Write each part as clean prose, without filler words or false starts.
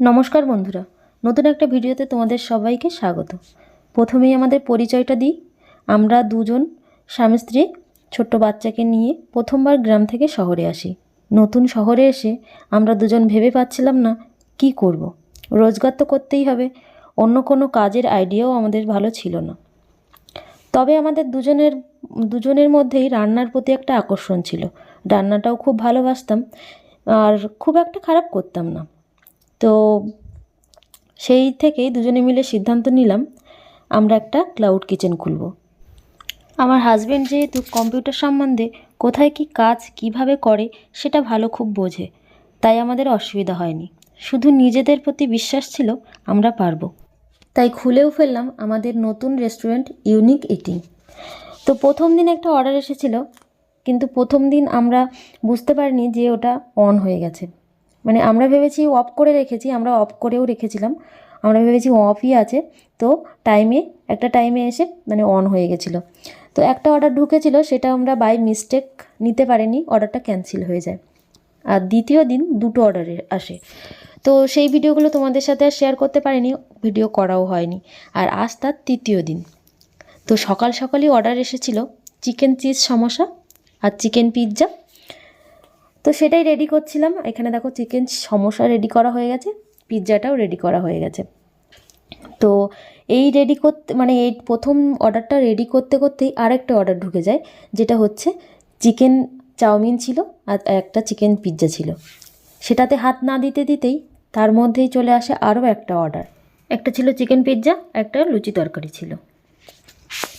নমস্কার বন্ধুরা, নতুন একটা ভিডিওতে তোমাদের সবাইকে স্বাগত। প্রথমেই আমাদের পরিচয়টা দিই। আমরা দুজন স্বামী স্ত্রী ছোট্ট বাচ্চাকে নিয়ে প্রথমবার গ্রাম থেকে শহরে আসি। নতুন শহরে এসে আমরা দুজন ভেবে পাচ্ছিলাম না কি করব। রোজগার তো করতেই হবে, অন্য কোনো কাজের আইডিয়াও আমাদের ভালো ছিল না। তবে আমাদের দুজনের মধ্যেই রান্নার প্রতি একটা আকর্ষণ ছিল। রান্নাটাও খুব ভালোবাসতাম আর খুব একটা খারাপ করতাম না। তো সেই থেকেই দুজনে মিলে সিদ্ধান্ত নিলাম আমরা একটা ক্লাউড কিচেন খুলব। আমার হাজব্যান্ড যেহেতু কম্পিউটার সম্বন্ধে কোথায় কি কাজ কিভাবে করে সেটা ভালো খুব বোঝে, তাই আমাদের অসুবিধা হয়নি। শুধু নিজেদের প্রতি বিশ্বাস ছিল আমরা পারবো। তাই খুলেও ফেললাম আমাদের নতুন রেস্টুরেন্ট ইউনিক ইটিং। তো প্রথম দিন একটা অর্ডার এসেছিল, কিন্তু প্রথম দিন আমরা বুঝতে পারিনি যে ওটা অন হয়ে গেছে। মানে আমরা ভেবেছি অফ করে রেখেছি, আমরা অফ করেও রেখেছিলাম, আমরা ভেবেছি অফই আছে। তো একটা টাইমে এসে মানে অন হয়ে গেছিলো। তো একটা অর্ডার ঢুকেছিল, সেটা আমরা বাই মিস্টেক নিতে পারিনি, অর্ডারটা ক্যান্সেল হয়ে যায়। আর দ্বিতীয় দিন দুটো অর্ডারে আসে। তো সেই ভিডিওগুলো তোমাদের সাথে আর শেয়ার করতে পারিনি, ভিডিও করাও হয়নি। আর আজ তার তৃতীয় দিন। তো সকাল সকালই অর্ডার এসেছিল চিকেন চিজ সমোসা আর চিকেন পিৎজা। তো সেটাই রেডি করছিলাম। এখানে দেখো চিকেন সমোসা রেডি করা হয়ে গেছে, পিৎজাটাও রেডি করা হয়ে গেছে। তো এই রেডি করতে মানে এই প্রথম অর্ডারটা রেডি করতে করতেই আরেকটা অর্ডার ঢুকে যায়, যেটা হচ্ছে চিকেন চাউমিন ছিল আর একটা চিকেন পিৎজা ছিল। সেটাতে হাত না দিতে দিতেই তার মধ্যেই চলে আসে আরও একটা অর্ডার। একটা ছিল চিকেন পিৎজা, একটা লুচি তরকারি ছিল।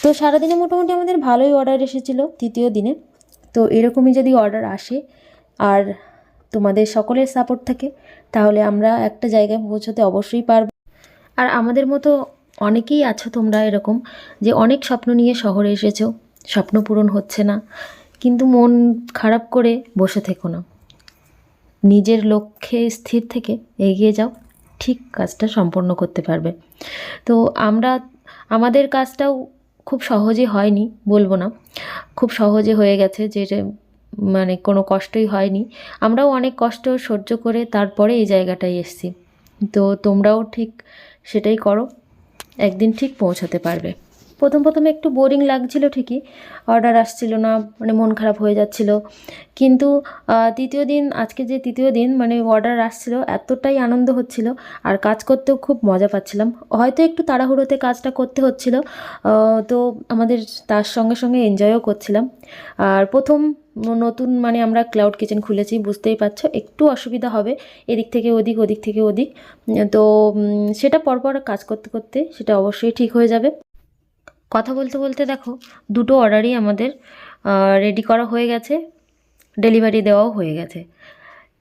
তো সারাদিনে মোটামুটি আমাদের ভালোই অর্ডার এসেছিল তৃতীয় দিনে। তো এরকমই যদি অর্ডার আসে আর তোমাদের সকলের সাপোর্ট থাকে, তাহলে আমরা একটা জায়গায় পৌঁছতে অবশ্যই পারব। আর আমাদের মতো অনেকেই আছো তোমরা এরকম, যে অনেক স্বপ্ন নিয়ে শহরে এসেছো, স্বপ্ন পূরণ হচ্ছে না, কিন্তু মন খারাপ করে বসে থেকো না। নিজের লক্ষ্যে স্থির থেকে এগিয়ে যাও, ঠিক কাজটা সম্পন্ন করতে পারবে। তো আমাদের কাজটাও খুব সহজে হয়নি বলবো না, খুব সহজে হয়ে গেছে, যে মানে কোনো কষ্টই হয়নি। আমরাও অনেক কষ্ট সহ্য করে তারপরে এই জায়গাটায় এসেছি। তো তোমরাও ঠিক সেটাই করো, একদিন ঠিক পৌঁছাতে পারবে। প্রথমে একটু বোরিং লাগছিল ঠিকই, অর্ডার আসছিল না, মানে মন খারাপ হয়ে যাচ্ছিল। কিন্তু আজকে যে তৃতীয় দিন মানে অর্ডার আসছিল, এতটাই আনন্দ হচ্ছিল আর কাজ করতেও খুব মজা পাচ্ছিলাম। হয়তো একটু তাড়াহুড়োতে কাজটা করতে হচ্ছিল, তো আমাদের তার সঙ্গে সঙ্গে এনজয়ও করছিলাম। আর প্রথম নতুন মানে আমরা ক্লাউড কিচেন খুলেছি, বুঝতেই পারছো একটু অসুবিধা হবে, এদিক থেকে ওদিক ওদিক থেকে ওদিক। তো সেটা পরপর কাজ করতে করতে সেটা অবশ্যই ঠিক হয়ে যাবে। কথা বলতে বলতে দেখো দুটো অর্ডারই আমাদের রেডি করা হয়ে গেছে, ডেলিভারি দেওয়াও হয়ে গেছে।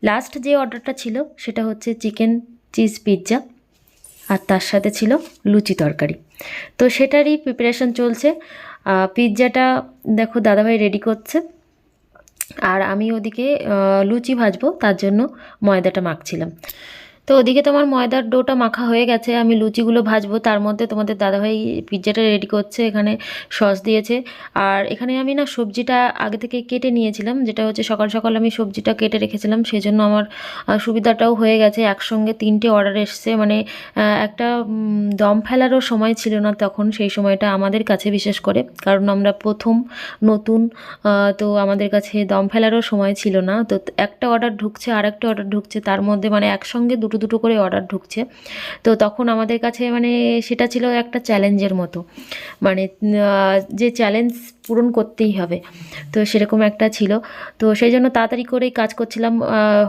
লাস্ট যে অর্ডারটা ছিল সেটা হচ্ছে চিকেন চিজ পিৎজা, আর তার সাথে ছিল লুচি তরকারি। তো সেটারই প্রিপারেশন চলছে। পিৎজাটা দেখো দাদাভাই রেডি করছে, আর আমি ওদিকে লুচি ভাজবো, তার জন্য ময়দাটা মাখছিলাম। তো ওদিকে তোমার ময়দার ডোটা মাখা হয়ে গেছে, আমি লুচিগুলো ভাজবো, তার মধ্যে তোমাদের দাদাভাই পিৎজাটা রেডি করছে। এখানে সস দিয়েছে, আর এখানে আমি না সবজিটা আগে থেকে কেটে নিয়েছিলাম, যেটা হচ্ছে সকাল সকাল আমি সবজিটা কেটে রেখেছিলাম, সেজন্য আমার সুবিধাটাও হয়ে গেছে। একসঙ্গে তিনটে অর্ডার এসছে, মানে একটা দম ফেলারও সময় ছিল না তখন, সেই সময়টা আমাদের কাছে বিশেষ করে, কারণ আমরা প্রথম নতুন, তো আমাদের কাছে দম ফেলারও সময় ছিল না। তো একটা অর্ডার ঢুকছে আর একটা অর্ডার ঢুকছে, তার মধ্যে মানে একসঙ্গে দুটো দুটো করে অর্ডার ঢুকছে। তো তখন আমাদের কাছে মানে সেটা ছিল একটা চ্যালেঞ্জের মতো, মানে যে চ্যালেঞ্জ পূরণ করতেই হবে, তো সেরকম একটা ছিল। তো সেই জন্য তাড়াতাড়ি করেই কাজ করছিলাম,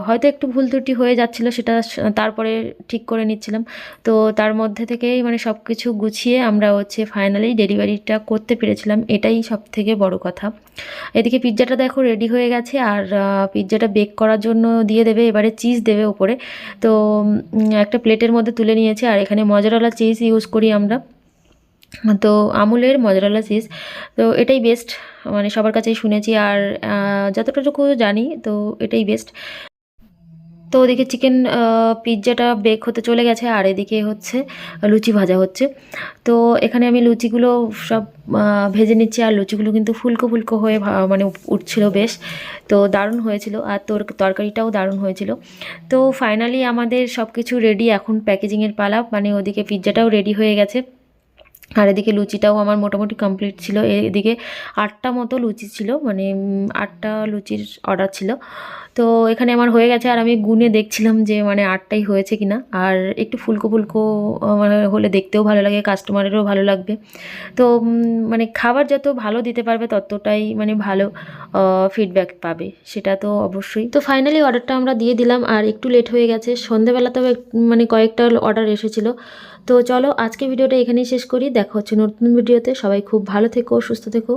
হয়তো একটু ভুল ত্রুটি হয়ে যাচ্ছিলো, সেটা তারপরে ঠিক করে নিচ্ছিলাম। তো তার মধ্যে থেকেই মানে সব কিছু গুছিয়ে আমরা হচ্ছে ফাইনালি ডেলিভারিটা করতে পেরেছিলাম, এটাই সব থেকে বড় কথা। এদিকে পিৎজাটা দেখো রেডি হয়ে গেছে, আর পিৎজাটা বেক করার জন্য দিয়ে দেবে, এবারে চিজ দেবে ওপরে। তো একটা প্লেটের মধ্যে তুলে নিয়েছে, আর এখানে মজারেলা চিজ ইউজ করি আমরা, তো আমুলের মজারেলা চিজ। তো এটাই বেস্ট, মানে সবার কাছেই শুনেছি, আর যতটুকু জানি তো এটাই বেস্ট। তো ওদিকে চিকেন পিৎজাটা বেক হতে চলে গেছে, আর এদিকে হচ্ছে লুচি ভাজা হচ্ছে। তো এখানে আমি লুচিগুলো সব ভেজে নিচ্ছি, আর লুচিগুলো কিন্তু ফুলকো ফুলকো হয়ে মানে উঠছিল বেশ, তো দারুণ হয়েছিল, আর তরকারিটাও দারুণ হয়েছিল। তো ফাইনালি আমাদের সব কিছু রেডি, এখন প্যাকেজিংয়ের পালা, মানে ওদিকে পিৎজাটাও রেডি হয়ে গেছে, আর এদিকে লুচিটাও আমার মোটামুটি কমপ্লিট ছিল। এদিকে 8টা মতো লুচি ছিল, মানে 8টা লুচির অর্ডার ছিল। তো এখানে আমার হয়ে গেছে, আর আমি গুনে দেখছিলাম যে মানে 8টাই হয়েছে কিনা। আর একটু ফুলকো ফুলকো মানে হলে দেখতেও ভালো লাগে, কাস্টমারেরও ভালো লাগবে। তো মানে খাবার যত ভালো দিতে পারবে ততটাই মানে ভালো ফিডব্যাক পাবে, সেটা তো অবশ্যই। তো ফাইনালি অর্ডারটা আমরা দিয়ে দিলাম, আর একটু লেট হয়ে গেছে, সন্ধেবেলাতেও মানে কয়েকটা অর্ডার এসেছিলো। তো চলো আজকে ভিডিওটা এখানেই শেষ করি, দেখা হচ্ছে নতুন ভিডিওতে। সবাই খুব ভালো থেকো, সুস্থ থেকো।